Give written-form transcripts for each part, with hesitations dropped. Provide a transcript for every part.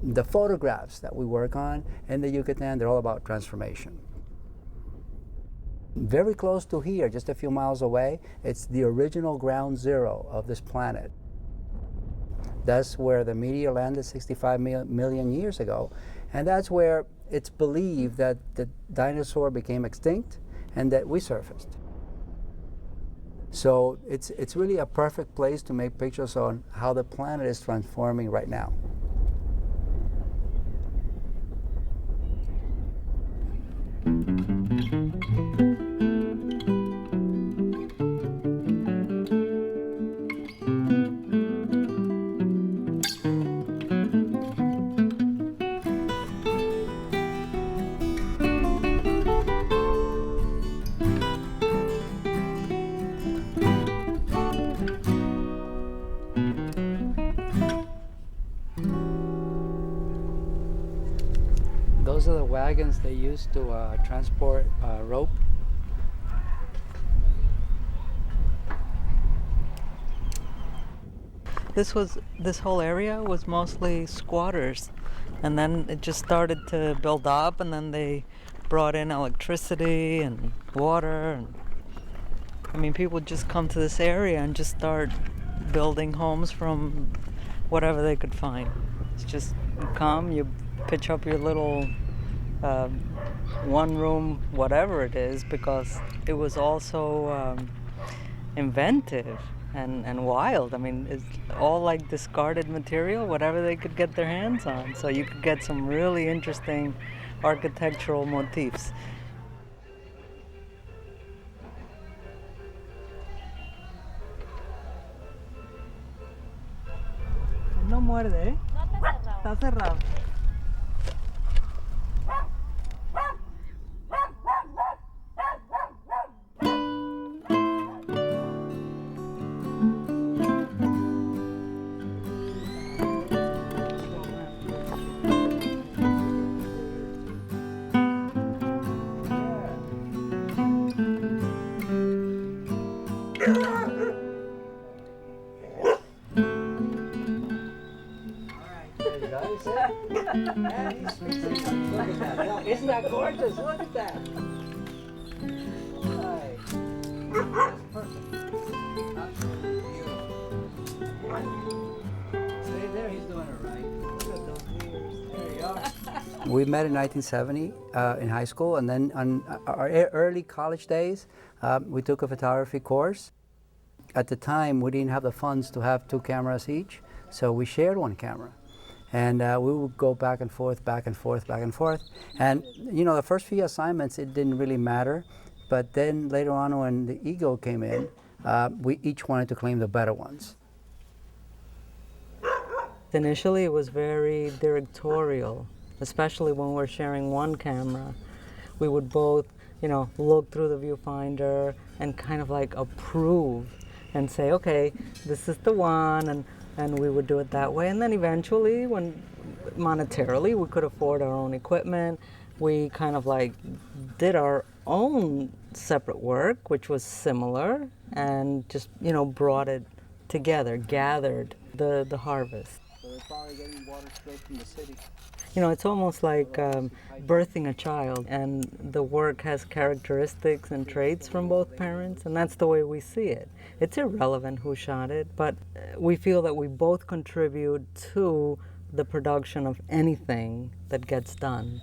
The photographs that we work on in the Yucatan, they're all about transformation. Very close to here, just a few miles away, it's the original ground zero of this planet. That's where the meteor landed 65 million years ago, and that's where it's believed that the dinosaur became extinct and that we surfaced. So it's really a perfect place to make pictures on how the planet is transforming right now. Those are the wagons they used to transport rope. This whole area was mostly squatters, and then it just started to build up, and then they brought in electricity and water, and I mean, people just come to this area and just start building homes from whatever they could find. It's just, you come, you pitch up your little one room, whatever it is, because it was also inventive and wild. I mean, it's all like discarded material, whatever they could get their hands on. So you could get some really interesting architectural motifs. No muerde, ¿eh? No, está cerrado. Está cerrado. Isn't that gorgeous? Look at that. Right. That's perfect. Absolutely beautiful. Stay there, he's doing it right. Look at those ears. There you are. We met in 1970 in high school, and then on our early college days, we took a photography course. At the time, we didn't have the funds to have 2 cameras each, so we shared 1 camera. And we would go back and forth, back and forth, back and forth. And you know, the first few assignments, it didn't really matter. But then later on, when the ego came in, we each wanted to claim the better ones. Initially, it was very directorial, especially when we're sharing 1 camera. We would both, you know, look through the viewfinder and kind of like approve and say, okay, this is the one, and we would do it that way. And then eventually, when monetarily we could afford our own equipment, we kind of like did our own separate work, which was similar, and just, you know, brought it together, gathered the harvest. So they're probably getting water straight from the city. You know, it's almost like birthing a child, and the work has characteristics and traits from both parents, and that's the way we see it. It's irrelevant who shot it, but we feel that we both contribute to the production of anything that gets done.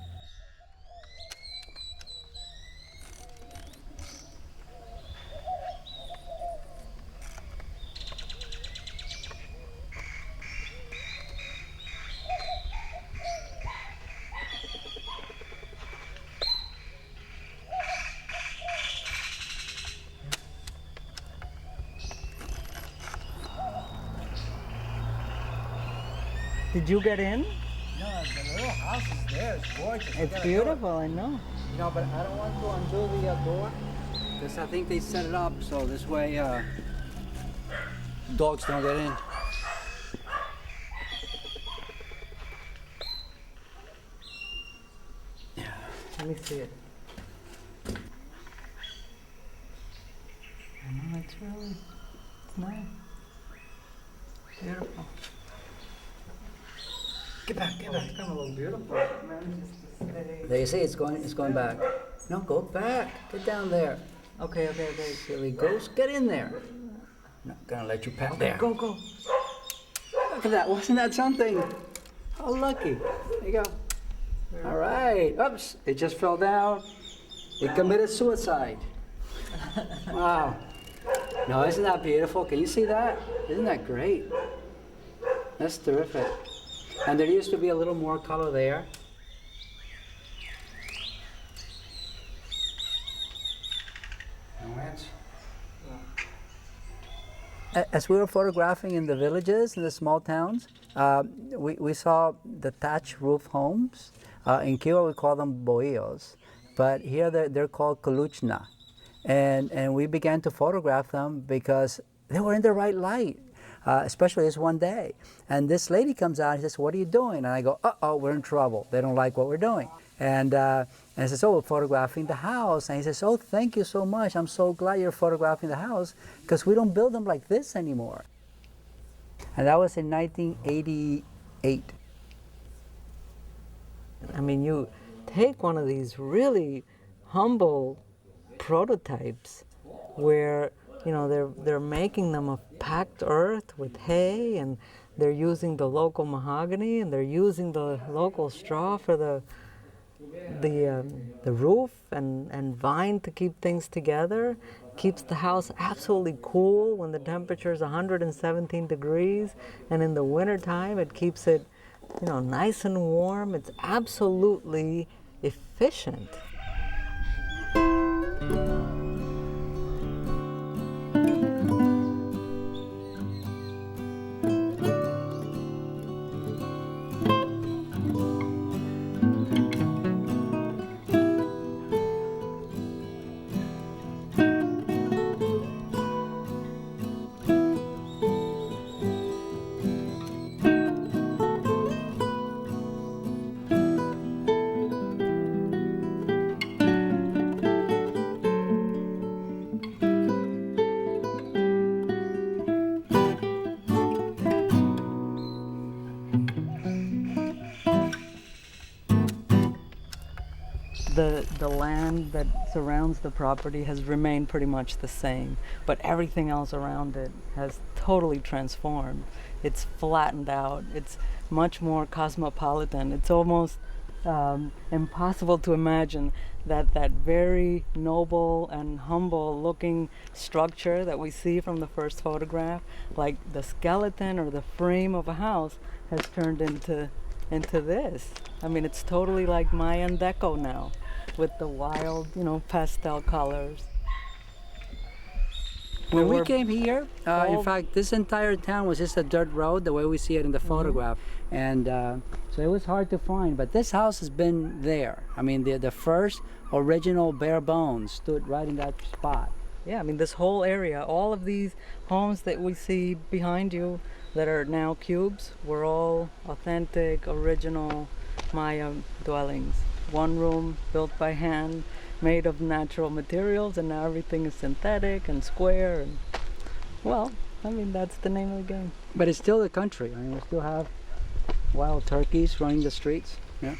Did you get in? No, the little house is there. It's gorgeous. It's beautiful, I know. You know, but I don't want to undo the door, because I think they set it up so this way dogs don't get in. Yeah. Let me see it. I know, it's nice. Beautiful. Get back, get back. It's gonna look beautiful. It manages to stay. There you see, it's going back. No, go back. Get down there. Okay, okay, okay. Silly ghost, get in there. Not gonna let you pat there. Go, go. Look at that, wasn't that something? How lucky. There you go. All right, oops, it just fell down. It committed suicide. Wow. No, isn't that beautiful? Can you see that? Isn't that great? That's terrific. And there used to be a little more color there. As we were photographing in the villages, in the small towns, we saw the thatch roof homes. In Cuba we call them bohíos, but here they're called coluchna. And we began to photograph them because they were in the right light, especially this one day. And this lady comes out and says, "What are you doing?" And I go, "Uh-oh, we're in trouble. They don't like what we're doing." And I says, "Oh, we're photographing the house." And he says, "Oh, thank you so much. I'm so glad you're photographing the house because we don't build them like this anymore." And that was in 1988. I mean, you take one of these really humble prototypes where, you know, they're making them of packed earth with hay, and they're using the local mahogany, and they're using the local straw for the roof and vine to keep things together. Keeps the house absolutely cool when the temperature is 117 degrees, and in the wintertime it keeps it, you know, nice and warm. It's absolutely efficient. The land that surrounds the property has remained pretty much the same, but everything else around it has totally transformed. It's flattened out. It's much more cosmopolitan. It's almost impossible to imagine that very noble and humble looking structure that we see from the first photograph, like the skeleton or the frame of a house, has turned into this. I mean, it's totally like Mayan deco now, with the wild, you know, pastel colors. When we came here, in fact, this entire town was just a dirt road, the way we see it in the photograph. And so it was hard to find, but this house has been there. I mean, the first original bare bones stood right in that spot. Yeah, I mean, this whole area, all of these homes that we see behind you that are now cubes, were all authentic, original Maya dwellings. One room built by hand, made of natural materials, and now everything is synthetic and square. And, well, I mean, that's the name of the game. But it's still the country. I mean, we still have wild turkeys running the streets. Yeah.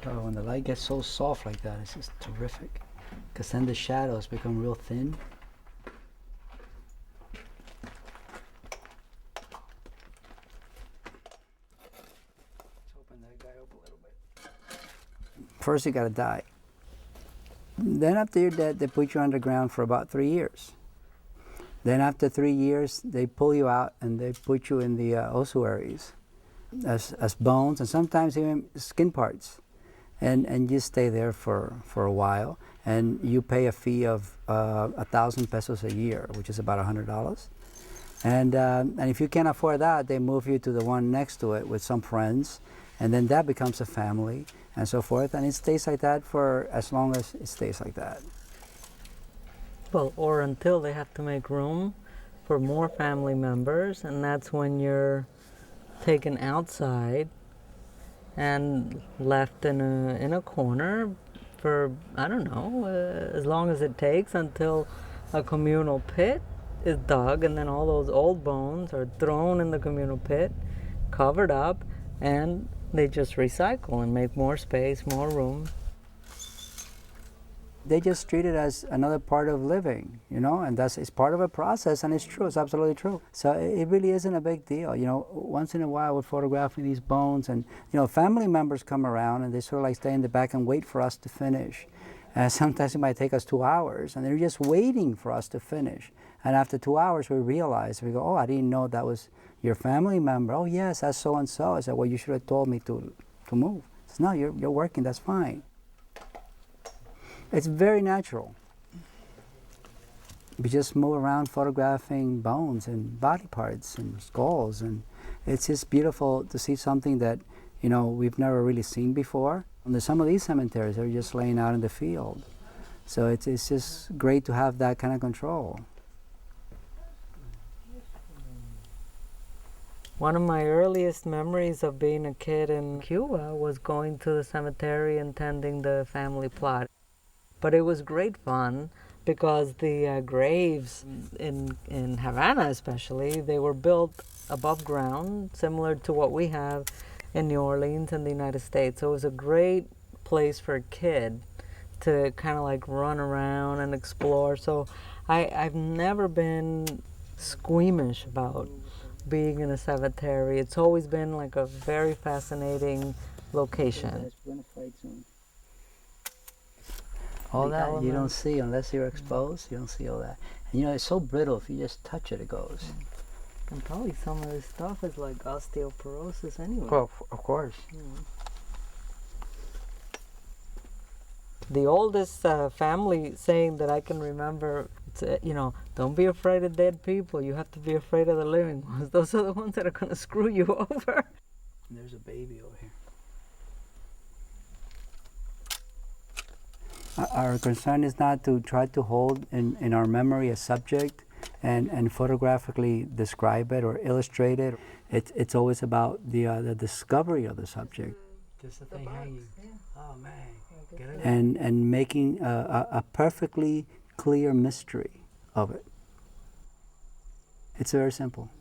Oh, when the light gets so soft like that, it's just terrific. Because then the shadows become real thin. Let's open that guy up a little bit. First you gotta dye. Then after you're dead, they put you underground for about 3 years. Then after 3 years, they pull you out and they put you in the ossuaries as bones and sometimes even skin parts. And you stay there for a while. And you pay a fee of 1,000 pesos a year, which is about $100. And if you can't afford that, they move you to the one next to it with some friends. And then that becomes a family and so forth. And it stays like that for as long as it stays like that. Well, or until they have to make room for more family members, and that's when you're taken outside and left in a corner for, I don't know, as long as it takes until a communal pit is dug, and then all those old bones are thrown in the communal pit, covered up, and they just recycle and make more space, more room. They just treat it as another part of living, you know, and it's part of a process, and it's true, it's absolutely true. So it really isn't a big deal, you know. Once in a while we're photographing these bones, and, you know, family members come around and they sort of like stay in the back and wait for us to finish. Sometimes it might take us 2 hours, and they're just waiting for us to finish. And after 2 hours we realize, we go, oh, I didn't know that was your family member. Oh yes, that's so-and-so. I said, well, you should have told me to move. I said, no, you're working, that's fine. It's very natural. We just move around photographing bones and body parts and skulls, and it's just beautiful to see something that, you know, we've never really seen before. And there's some of these cemeteries are just laying out in the field. So it's just great to have that kind of control. One of my earliest memories of being a kid in Cuba was going to the cemetery and tending the family plot. But it was great fun because the graves in Havana especially, they were built above ground, similar to what we have in New Orleans and the United States. So it was a great place for a kid to kind of like run around and explore. So I've never been squeamish about being in a cemetery. It's always been like a very fascinating location. All that you don't see unless you're exposed. You don't see all that. And, you know, it's so brittle. If you just touch it, it goes. And probably some of this stuff is like osteoporosis anyway. Well, of course. The oldest family saying that I can remember, it's, you know, don't be afraid of dead people. You have to be afraid of the living ones. Those are the ones that are going to screw you over. And there's a baby over here. Our concern is not to try to hold in our memory a subject and photographically describe it or illustrate it. It's always about the discovery of the subject. Just a thing hanging. Oh man. And making a perfectly clear mystery of it. It's very simple.